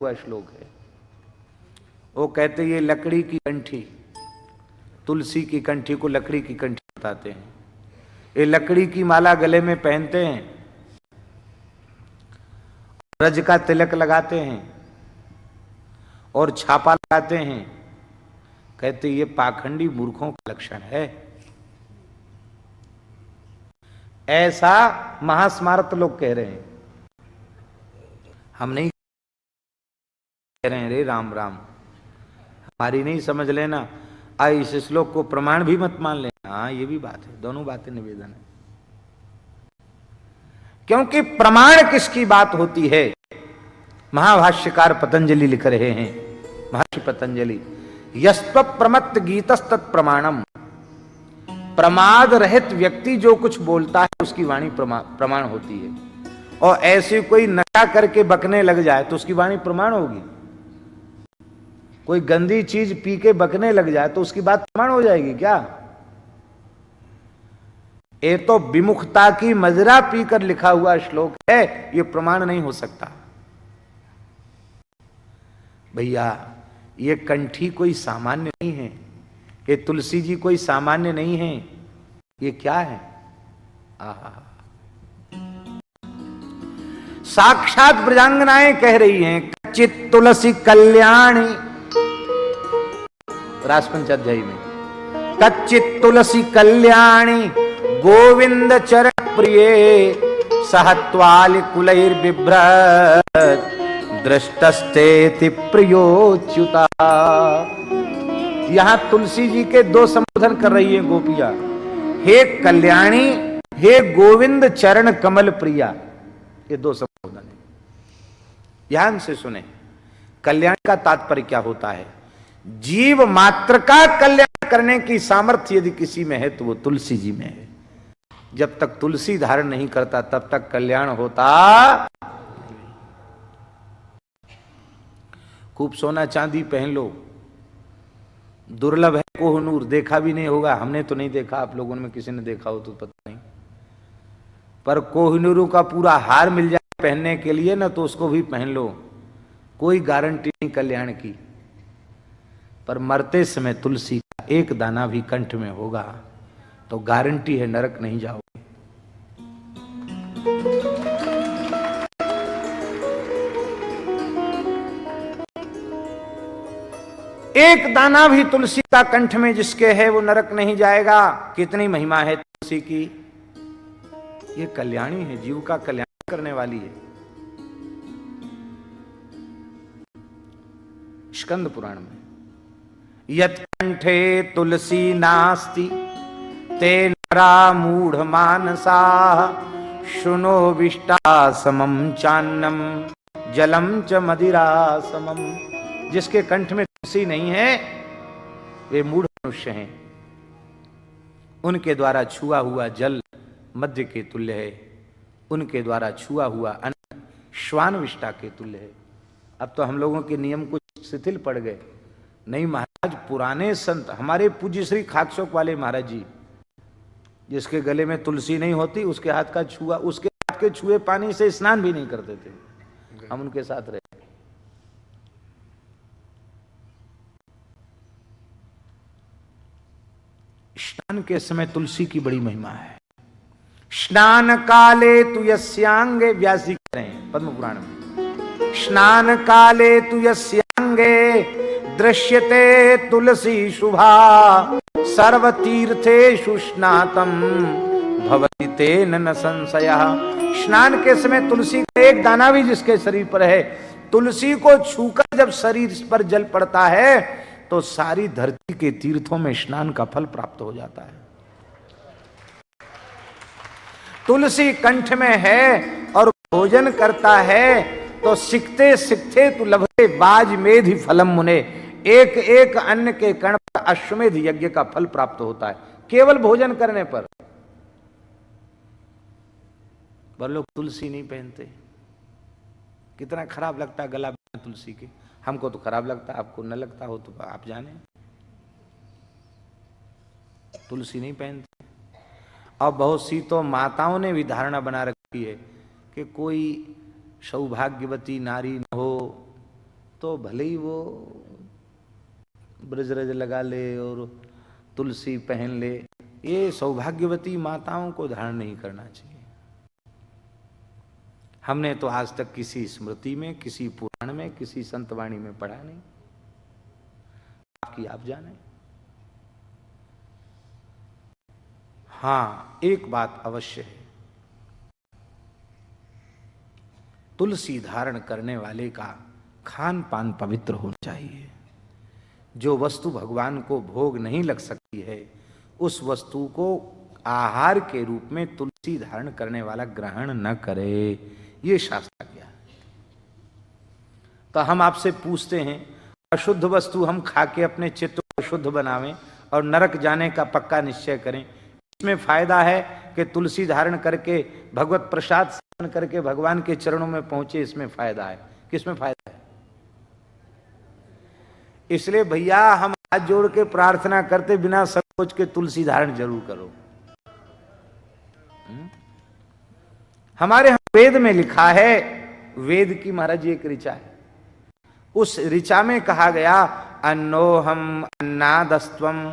हुआ श्लोक है। वो कहते ये लकड़ी की कंठी, तुलसी की कंठी को लकड़ी की कंठी बताते हैं। ये लकड़ी की माला गले में पहनते हैं, रज का तिलक लगाते हैं और छापा लगाते हैं। कहते ये पाखंडी मूर्खों का लक्षण है। ऐसा महास्मारत लोग कह रहे हैं, हम नहीं कह रहे हैं। रे राम राम, हमारी नहीं समझ लेना। इस श्लोक को प्रमाण भी मत मान लेना। हाँ ये भी बात है, दोनों बातें निवेदन है। क्योंकि प्रमाण किसकी बात होती है? महाभाष्यकार पतंजलि लिख रहे हैं, महर्षि पतंजलि, यस्त्व प्रमत्त गीतस्तत् प्रमाणम। प्रमाद रहित व्यक्ति जो कुछ बोलता है उसकी वाणी प्रमाण होती है। और ऐसी कोई नशा करके बकने लग जाए तो उसकी वाणी प्रमाण होगी। कोई गंदी चीज पी के बकने लग जाए तो उसकी बात प्रमाण हो जाएगी क्या? ये तो विमुखता की मजरा पीकर लिखा हुआ श्लोक है, ये प्रमाण नहीं हो सकता। भैया ये कंठी कोई सामान्य नहीं है, ये तुलसी जी कोई सामान्य नहीं है। ये क्या है? आहा, साक्षात ब्रजांगनाएं कह रही हैं, कच्चित तुलसी कल्याणी, रासपंचाध्याय में, कच्चित तुलसी कल्याणी गोविंद चरण प्रिय सहत्वाल कुलैर बिभ्रत दृष्टस्तेति प्रियोच्युता। यहां तुलसी जी के दो संबोधन कर रही है गोपियां, हे कल्याणी, हे गोविंद चरण कमल प्रिया। ये दो संबोधन है, ध्यान से सुने। कल्याण का तात्पर्य क्या होता है? जीव मात्र का कल्याण करने की सामर्थ्य यदि किसी में है तो वो तुलसी जी में है। जब तक तुलसी धारण नहीं करता तब तक कल्याण होता। खूब सोना चांदी पहन लो, दुर्लभ है कोहनूर, देखा भी नहीं होगा, हमने तो नहीं देखा, आप लोगों में किसी ने देखा हो तो पता नहीं, पर कोहनूरों का पूरा हार मिल जाए पहनने के लिए ना, तो उसको भी पहन लो, कोई गारंटी नहीं कल्याण की। पर मरते समय तुलसी का एक दाना भी कंठ में होगा तो गारंटी है नरक नहीं जाओगे। एक दाना भी तुलसी का कंठ में जिसके है वो नरक नहीं जाएगा। कितनी महिमा है तुलसी की! ये कल्याणी है, जीव का कल्याण करने वाली है। स्कंद पुराण में, यत्कंठे तुलसी नास्ति ते नरा मूढ़ मानसा शुनो विष्टा समम चान्नम जलम च मदिरा समम। जिसके कंठ में तुलसी नहीं है वे मूढ़ मनुष्य हैं। उनके द्वारा छुआ हुआ जल मध्य के तुल्य है, उनके द्वारा छुआ हुआ अन्न श्वान विष्टा के तुल्य है। अब तो हम लोगों के नियम कुछ शिथिल पड़ गए। नहीं महाराज, पुराने संत, हमारे पूज्य श्री खाकशौक वाले महाराज जी, जिसके गले में तुलसी नहीं होती उसके हाथ का छुआ, उसके हाथ के छुए पानी से स्नान भी नहीं करते थे। हम उनके साथ रहे। स्नान के समय तुलसी की बड़ी महिमा है। स्नान काले तु यस्यांगे, व्यास जी कह रहे हैं पद्म पुराण में, स्नान काले तु यस्यांगे दृश्यते तुलसी शुभा सर्वतीर्थेषु स्नातम भवति तेन न संशयः। स्नान के समय तुलसी का एक दाना भी जिसके शरीर पर है, तुलसी को छूकर जब शरीर पर जल पड़ता है तो सारी धरती के तीर्थों में स्नान का फल प्राप्त हो जाता है। तुलसी कंठ में है और भोजन करता है तो सिकते सिकते तु लभते बाज मेधि फलम मुने। एक एक अन्न के कण पर अश्वमेध यज्ञ का फल प्राप्त होता है केवल भोजन करने पर। पर लोग तुलसी नहीं पहनते। कितना खराब लगता है गला तुलसी के। हमको तो खराब लगता है, आपको न लगता हो तो आप जाने। तुलसी नहीं पहनते। और बहुत सी तो माताओं ने भी धारणा बना रखी है कि कोई सौभाग्यवती नारी न हो तो भले ही वो ब्रजरज लगा ले और तुलसी पहन ले, ये सौभाग्यवती माताओं को धारण नहीं करना चाहिए। हमने तो आज तक किसी स्मृति में, किसी पुराण में, किसी संतवाणी में पढ़ा नहीं, बाकी आप जाने। हां, एक बात अवश्य है, तुलसी धारण करने वाले का खान पान पवित्र होना चाहिए। जो वस्तु भगवान को भोग नहीं लग सकती है, उस वस्तु को आहार के रूप में तुलसी धारण करने वाला ग्रहण न करे, ये शास्त्र आज्ञा है। तो हम आपसे पूछते हैं, अशुद्ध वस्तु हम खा के अपने चित्त को शुद्ध बनावें और नरक जाने का पक्का निश्चय करें, इसमें फायदा है कि तुलसी धारण करके भगवत प्रसाद सेवन करके भगवान के चरणों में पहुंचे, इसमें फायदा है? किसमें फायदा है? इसलिए भैया हम हाथ जोड़ के प्रार्थना करते, बिना संकोच के तुलसी धारण जरूर करो। हमारे यहाँ वेद में लिखा है, वेद की महाराज एक ऋचा है, उस ऋचा में कहा गया अन्नोहम अन्नादस्त्वम।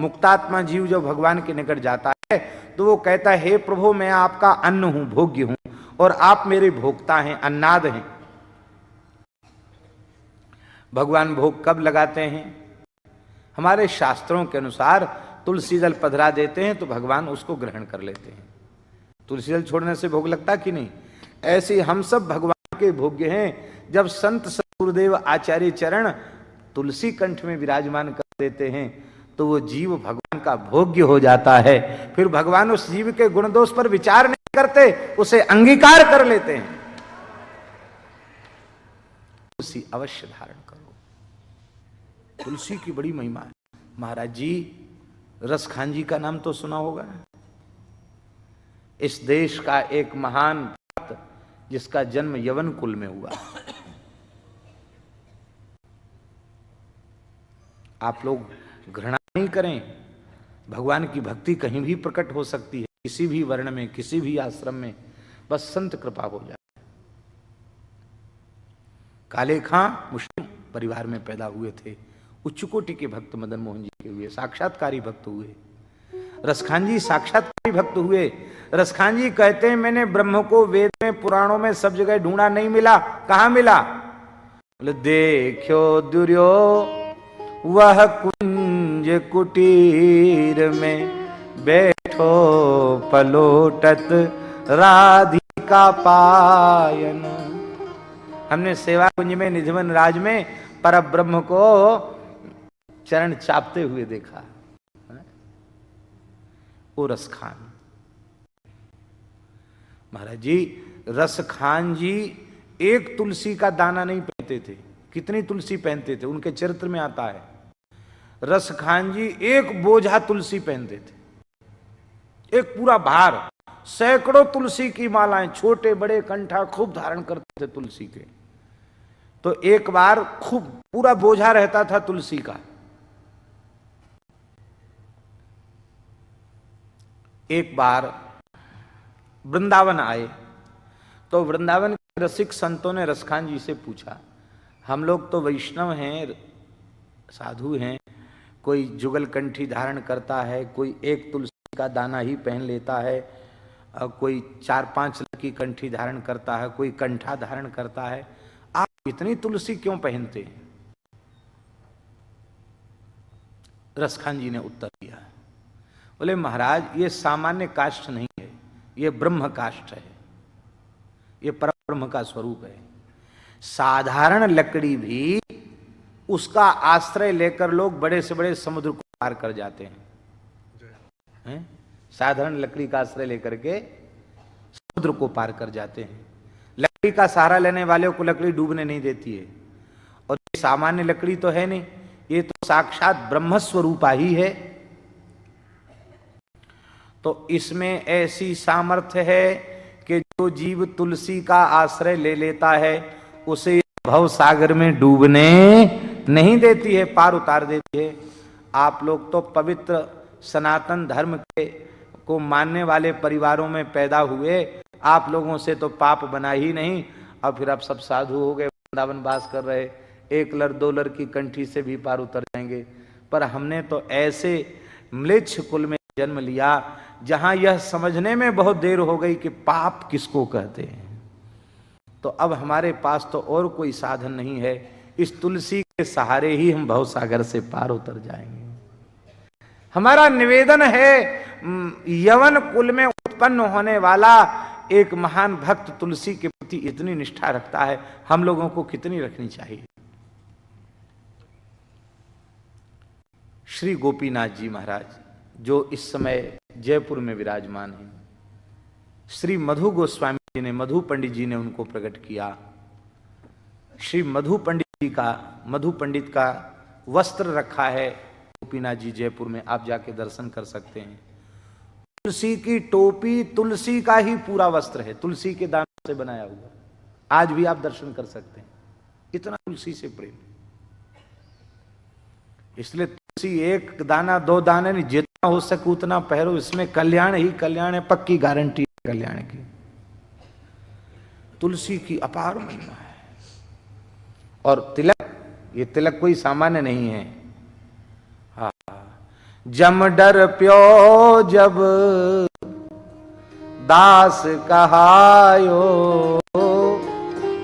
मुक्तात्मा जीव जो भगवान के निकट जाता है तो वो कहता है, हे प्रभु मैं आपका अन्न हूं, भोग्य हूं, और आप मेरे भोक्ता हैं, अन्नाद हैं। भगवान भोग कब लगाते हैं? हमारे शास्त्रों के अनुसार तुलसी जल पधरा देते हैं तो भगवान उसको ग्रहण कर लेते हैं। तुलसी जल छोड़ने से भोग लगता कि नहीं? ऐसे हम सब भगवान के भोग्य हैं। जब संत सद्गुरुदेव आचार्य चरण तुलसी कंठ में विराजमान कर देते हैं तो वो जीव भगवान का भोग्य हो जाता है। फिर भगवान उस जीव के गुण दोष पर विचार नहीं करते, उसे अंगीकार कर लेते हैं। तुलसी अवश्य धारण करो, तुलसी की बड़ी महिमा है। महाराज जी, रसखान जी का नाम तो सुना होगा, इस देश का एक महान भक्त जिसका जन्म यवन कुल में हुआ। आप लोग घृणा नहीं करें, भगवान की भक्ति कहीं भी प्रकट हो सकती है, किसी भी वर्ण में, किसी भी आश्रम में, बस संत कृपा हो जाए। काले खां मुस्लिम परिवार में पैदा हुए थे, उच्च कोटि के भक्त मदन मोहन जी के हुए, साक्षात्कारी भक्त हुए। रसखान जी साक्षात्कारी भक्त हुए। रसखान जी कहते हैं, मैंने ब्रह्म को वेद में, पुराणों में, सब जगह ढूंढा, नहीं मिला। कहां मिला? बोले, देखो दुर्यो वह कुंज कुटीर में, बैठो पलोटत राधिका पायन। हमने सेवा कुंज में, निधिवन राज में पर ब्रह्म को चरण चापते हुए देखा। वो रसखान महाराज जी, रसखान जी एक तुलसी का दाना नहीं पहनते थे, कितनी तुलसी पहनते थे, उनके चरित्र में आता है। रसखान जी एक बोझा तुलसी पहनते थे, एक पूरा भार, सैकड़ों तुलसी की मालाएं, छोटे बड़े कंठा खूब धारण करते थे तुलसी के। तो एक बार खूब पूरा बोझा रहता था तुलसी का। एक बार वृंदावन आए तो वृंदावन के रसिक संतों ने रसखान जी से पूछा, हम लोग तो वैष्णव हैं, साधु हैं, कोई जुगल कंठी धारण करता है, कोई एक तुलसी का दाना ही पहन लेता है, कोई 4-5 की कंठी धारण करता है, कोई कंठा धारण करता है, आप इतनी तुलसी क्यों पहनते हैं? रसखान जी ने उत्तर दिया, बोले महाराज, ये सामान्य काष्ठ नहीं है, ये ब्रह्म काष्ठ है, ये परब्रह्म का स्वरूप है। साधारण लकड़ी भी उसका आश्रय लेकर लोग बड़े से बड़े समुद्र को पार कर जाते हैं। साधारण लकड़ी का आश्रय लेकर के समुद्र को पार कर जाते हैं। लकड़ी का सहारा लेने वाले को लकड़ी डूबने नहीं देती है। और ये सामान्य लकड़ी तो है नहीं, ये तो साक्षात ब्रह्म स्वरूपा ही है। तो इसमें ऐसी सामर्थ्य है कि जो जीव तुलसी का आश्रय ले लेता है उसे भव सागर में डूबने नहीं देती है, पार उतार देती है। आप लोग तो पवित्र सनातन धर्म के को मानने वाले परिवारों में पैदा हुए, आप लोगों से तो पाप बना ही नहीं, और फिर आप सब साधु हो गए, वृंदावन वास कर रहे, 1 लर 2 लर की कंठी से भी पार उतर जाएंगे। पर हमने तो ऐसे म्लेच्छ कुल में जन्म लिया जहां यह समझने में बहुत देर हो गई कि पाप किसको कहते हैं। तो अब हमारे पास तो और कोई साधन नहीं है, इस तुलसी के सहारे ही हम भवसागर से पार उतर जाएंगे। हमारा निवेदन है, यवन कुल में उत्पन्न होने वाला एक महान भक्त तुलसी के प्रति इतनी निष्ठा रखता है, हम लोगों को कितनी रखनी चाहिए। श्री गोपीनाथ जी महाराज जो इस समय जयपुर में विराजमान हैं, श्री मधु गोस्वामी जी ने, मधु पंडित जी ने उनको प्रकट किया। श्री मधु पंडित का वस्त्र रखा है गोपीनाथ जी जयपुर में, आप जाके दर्शन कर सकते हैं। तुलसी की टोपी, तुलसी का ही पूरा वस्त्र है, तुलसी के दानों से बनाया हुआ, आज भी आप दर्शन कर सकते हैं। इतना तुलसी से प्रेम, इसलिए तुलसी एक दाना 2 दाने नहीं, जितना हो सके उतना पहरो, इसमें कल्याण ही कल्याण है, पक्की गारंटी है कल्याण की। तुलसी की अपार महिमा है। और तिलक, ये तिलक कोई सामान्य नहीं है। हाँ, जम डर प्यो जब दास कहायो,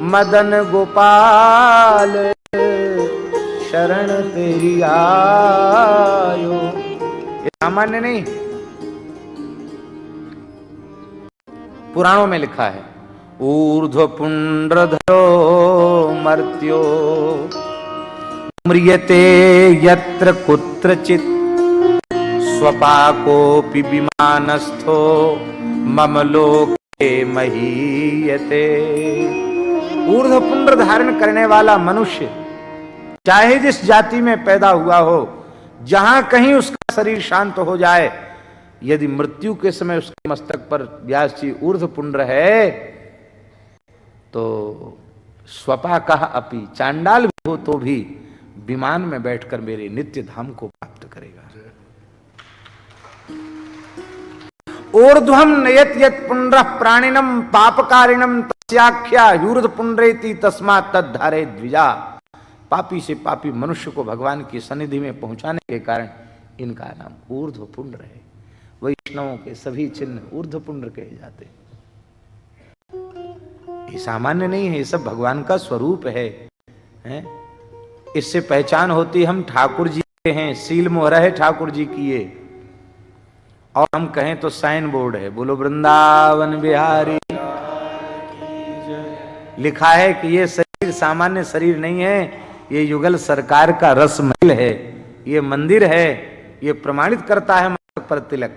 मदन गोपाल शरण तेरी आयो। ये सामान्य नहीं, पुराणों में लिखा है, ऊर्ध्व पुंड्रधरो मर्त्यो म्रियते यत्र कुत्रचित् स्वपाकोपि विमानस्थो मम लोके महीयते। ऊर्ध्व पुंड्र धारण करने वाला मनुष्य चाहे जिस जाति में पैदा हुआ हो, जहां कहीं उसका शरीर शांत हो जाए, यदि मृत्यु के समय उसके मस्तक पर व्यास जी ऊर्ध्व पुंड्र है, तो स्वपा कहा अपि, चांडाल भी हो तो भी विमान में बैठकर मेरे नित्य धाम को प्राप्त करेगा। ऊर्ध्वम नयत यत पुंड्र प्राणिनम पापकारिणम तस्याख्या यूर्ध्व पुंड्रेति तस्मात् तद्धारे द्विजा। पापी से पापी मनुष्य को भगवान की सन्निधि में पहुंचाने के कारण इनका नाम ऊर्ध्व पुंड्र है। वैष्णवों के सभी चिन्ह ऊर्ध्व पुंड्र कहे जाते हैं। ये सामान्य नहीं है, ये सब भगवान का स्वरूप है, हैं? इससे पहचान होती, हम ठाकुर जी के हैं, सील मोहरा है ठाकुर जी की ये, और हम कहें तो साइन बोर्ड है, बोलो वृंदावन बिहारी। लिखा है कि ये शरीर सामान्य शरीर नहीं है, ये युगल सरकार का रसमहल है, ये मंदिर है, ये प्रमाणित करता है मस्तक पर तिलक।